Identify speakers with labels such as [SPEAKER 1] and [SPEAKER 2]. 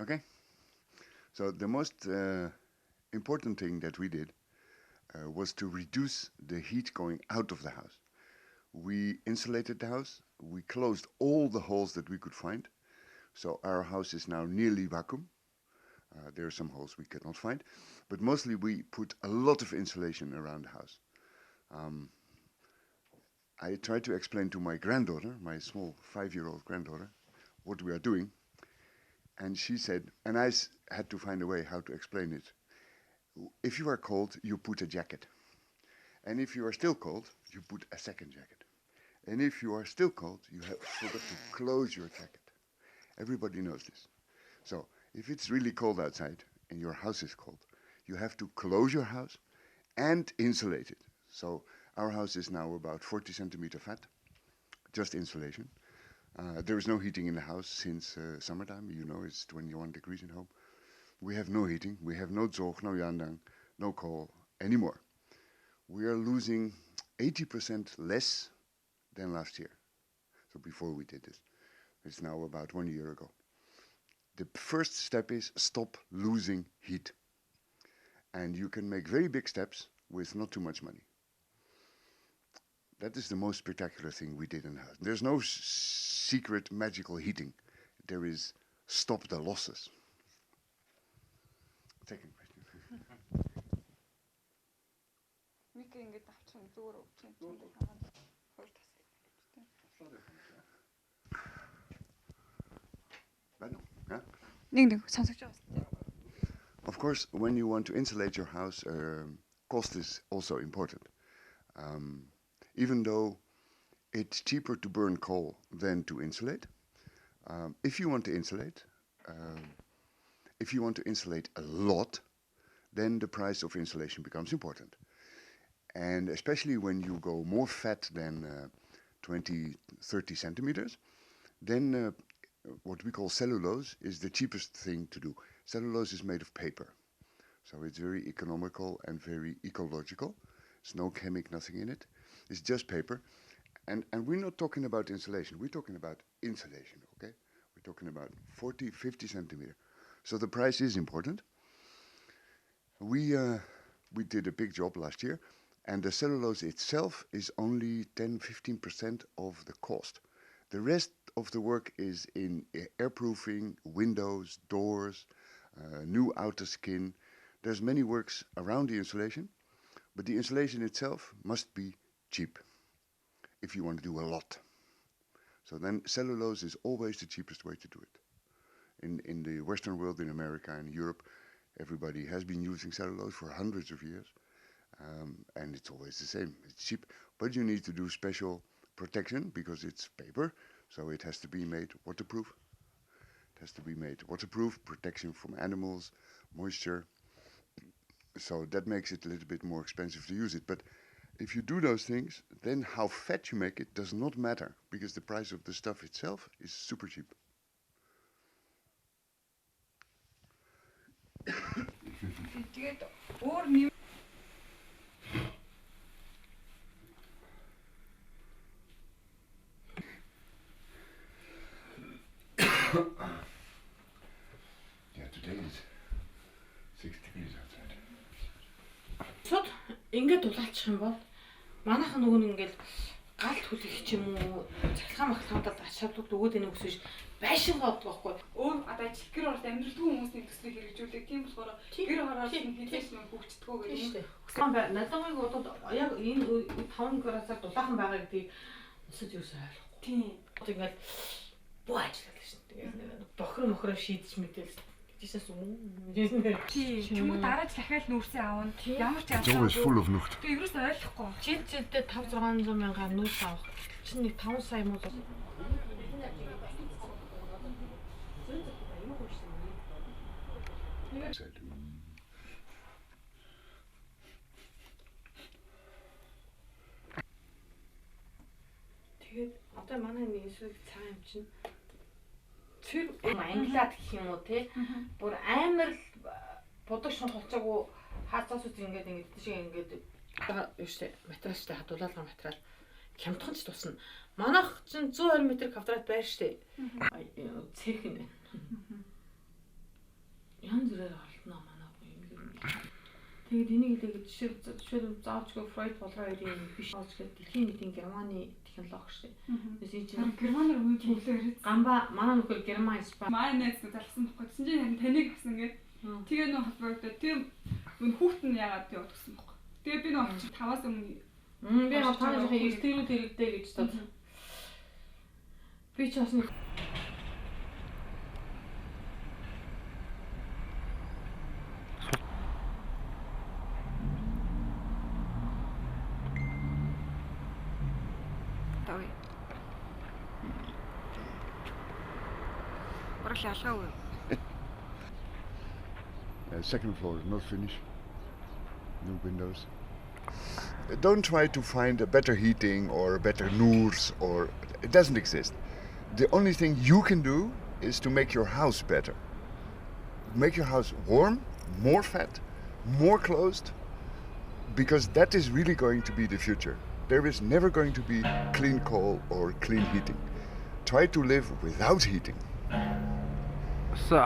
[SPEAKER 1] Okay. So the most important thing that we did was to reduce the heat going out of the house. We insulated the house. We closed all the holes that we could find. So our house is now nearly vacuum. There are some holes we cannot find, but mostly we put a lot of insulation around the house. I tried to explain to my granddaughter, my small 5-year-old granddaughter, what we are doing, and she said, and I had to find a way how to explain it. If you are cold, you put a jacket, and if you are still cold, you put a second jacket, and if you are still cold, you have forgot to close your jacket. Everybody knows this. So if it's really cold outside and your house is cold, you have to close your house and insulate it. So our house is now about 40 centimeter fat, just insulation. There is no heating in the house since summertime. You know, it's 21 degrees in home. We have no heating. We have no zog, no yandang, no coal anymore. We are losing 80% less than last year. So before we did this. It's now about 1 year ago. The first step is stop losing heat. And you can make very big steps with not too much money. That is the most spectacular thing we did in the house. There's no secret magical heating. There is stop the losses. Second question. Of course, when you want to insulate your house, cost is also important. Even though it's cheaper to burn coal than to insulate, if you want to insulate, a lot, then the price of insulation becomes important. And especially when you go more fat than 20, 30 centimeters, then what we call cellulose is the cheapest thing to do. Cellulose is made of paper, so it's very economical and very ecological. There's no chemic, nothing in it. It's just paper. And we're not talking about insulation. We're talking about insulation, okay? We're talking about 40, 50 centimeter. So the price is important. We did a big job last year, and the cellulose itself is only 10, 15% of the cost. The rest of the work is in airproofing, windows, doors, new outer skin. There's many works around the insulation, but the insulation itself must be cheap if you want to do a lot. So then cellulose is always the cheapest way to do it. In the Western world, in America and Europe, everybody has been using cellulose for hundreds of years, and it's always the same. It's cheap, but you need to do special protection because it's paper, so it has to be made waterproof. It has to be made waterproof, protection from animals, moisture. So that makes it a little bit more expensive to use it. But if you do those things, then how fat you make it does not matter because the price of the stuff itself is super cheap. Yeah, today is 6 degrees outside.
[SPEAKER 2] Сод ингээд дулаачих юм бол манайхан нөгөө нэг ингээд галт хүлэх ч юм уу цахилгаан махалгаанд ачаалууд өгөөд энийг өсөж байшин бодлоохгүй.
[SPEAKER 3] Өөр одоо ажил гэр оролт амьдралгүй хүмүүсийн төслийг хэрэгжүүлдэг. Тийм болохоор гэр оролт нь хилээс нь хөгждөгөө гэх юм.
[SPEAKER 2] Хөсгөн бай. Надад бодод яг энэ 5 градусаар дулаахан байгаа гэдгийг өсөж юусаа ойлгохгүй.
[SPEAKER 3] Тийм.
[SPEAKER 2] Ингээд буу ажилладаг шин. Тэгээд бохор мохроо шийдэж мэдээл. Тийшээс
[SPEAKER 3] Чүмэг дараач дахиад нүүрсээ аавна. Ямар ч
[SPEAKER 1] It's always full of нүхт.
[SPEAKER 3] би ерөөс ойлгохгүй.
[SPEAKER 2] Жилдээ 5-600 мянган нүүрс авах. Чинь нэг 5 сая муу. Тэгээд одоо манай нэг эсвэл цаа юм чинь тэр англиад гэх юм уу те бүр амар продакшн холцоогүй хаацаас үз ингээд тийш ингээд юуштэй материалтай хадуулалгаа материал хямдхан ч тусна. Манайх чинь 120 м квадрат байр штэ. Цэх нэ. янз бүрээр олдноо манай юм юм. Тэгээд энийг тэгээд жишээл заавчгүй Фройд болгоо хоёрын биш болж гээд дэлхийн нийтийн Германы технологи шүү дээ. Тэс энэ чинь
[SPEAKER 3] Германаар үйл хөдлөөр
[SPEAKER 2] гамба манай нөхөр Герман Испани.
[SPEAKER 3] Манай найз залсан баггүй. Тэсэн чинь харин таныг гэсэн ингээд тэгээ нөө холбогдоод тийм хүүхд нь яагаад яваад гэсэн баггүй. Тэгээ би нөө 5-аас өмнө
[SPEAKER 2] би таны жоохон эртгэрүүд хэрэгтэй гэж бод. Би ч бас нэг
[SPEAKER 3] тавь. Бараг ялгаагүй.
[SPEAKER 1] Second floor is not finished. No windows. Don't try to find a better heating or a better noors, or it doesn't exist. The only thing you can do is to make your house better. Make your house warm, more fat, more closed, because that is really going to be the future. There is never going to be clean coal or clean heating. Try to live without heating.
[SPEAKER 4] So